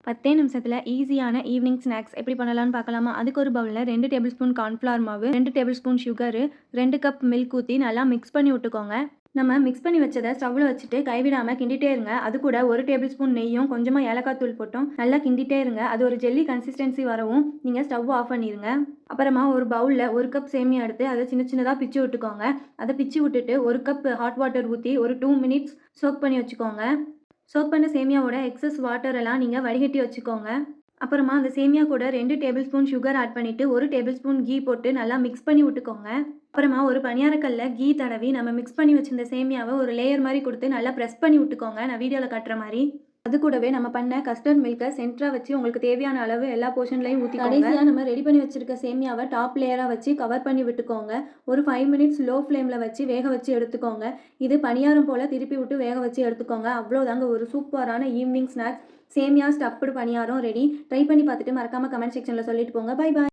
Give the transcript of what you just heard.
10 நிமிஷத்துல ஈஸியான evening snacks எப்படி பண்ணலாம்னு பார்க்கலாமா? அதுக்கு ஒரு பவுல்ல 2 டேபிள் ஸ்பூன் கார்ன்ஃப்ளவர் மாவு, 2 table spoon sugar, 2 cup milk ஊத்தி நல்லா மிக்ஸ் பண்ணி விட்டுக்கோங்க. நம்ம மிக்ஸ் பண்ணி வச்சத ஸ்டவ்ல வச்சுட்டு கைவிடாம கிண்டிட்டே இருங்க. அது கூட 1 டேபிள் ஸ்பூன் நெய்யும், கொஞ்சமா ஏலக்காய் தூள் போட்டும் நல்லா கிண்டிட்டே இருங்க. அது ஒரு ஜெல்லி கன்சிஸ்டன்சி வரவும் நீங்க ஸ்டவ் ஆஃப் பண்ணிருங்க. அப்புறமா ஒரு பவுல்ல 1 கப் சேமியா எடுத்து அதை சின்ன சின்னதா பிச்சு விட்டுக்கோங்க. அதை பிச்சு விட்டுட்டு 1 கப் ஹாட் வாட்டர் ஊத்தி ஒரு 2 மினிட்ஸ் சோக் பண்ணி வச்சுக்கோங்க. சோக் பண்ண சேமியாவோட எக்ஸஸ் வாட்டர் எல்லாம் நீங்க வடிகட்டி வச்சுக்கோங்க. அப்புறமா அந்த சேமியா கூட 2 டேபிள் ஸ்பூன் சுகர் ஆட் பண்ணிட்டு 1 டேபிள் ஸ்பூன் கீ போட்டு நல்லா மிக்ஸ் பண்ணி விட்டுக்கோங்க. அப்புறமா ஒரு பணியாரக்கல்ல கீ தடவி நம்ம மிக்ஸ் பண்ணி வச்சிருந்த சேமியாவை ஒரு லேயர் மாதிரி கொடுத்து நல்லா ப்ரெஸ் பண்ணி விட்டுக்கோங்க. நான் வீடியோவில் காட்டுற மாதிரி. அது கூடவே நம்ம பண்ண கஸ்டர்ட் மில்கை சென்டரா வச்சு உங்களுக்கு தேவையான அளவு எல்லா போர்ஷன்லையும் ஊற்றி கடைசியாக நம்ம ரெடி பண்ணி வச்சிருக்க சேமியாவை டாப் லேயராக வச்சு கவர் பண்ணி விட்டுக்கோங்க. ஒரு 5 மினிட்ஸ் லோ ஃப்ளேமில் வச்சு வேக வச்சு எடுத்துக்கோங்க. இது பணியாரம் போல் திருப்பி விட்டு வேக வச்சு எடுத்துக்கோங்க. அவ்வளோதாங்க, ஒரு சூப்பரான ஈவினிங் ஸ்நாக்ஸ் சேமியா ஸ்டஃப்டு பணியாரம் ரெடி. ட்ரை பண்ணி பார்த்துட்டு மறக்காம கமெண்ட் செக்ஷனில் சொல்லிட்டு போங்க. Bye bye.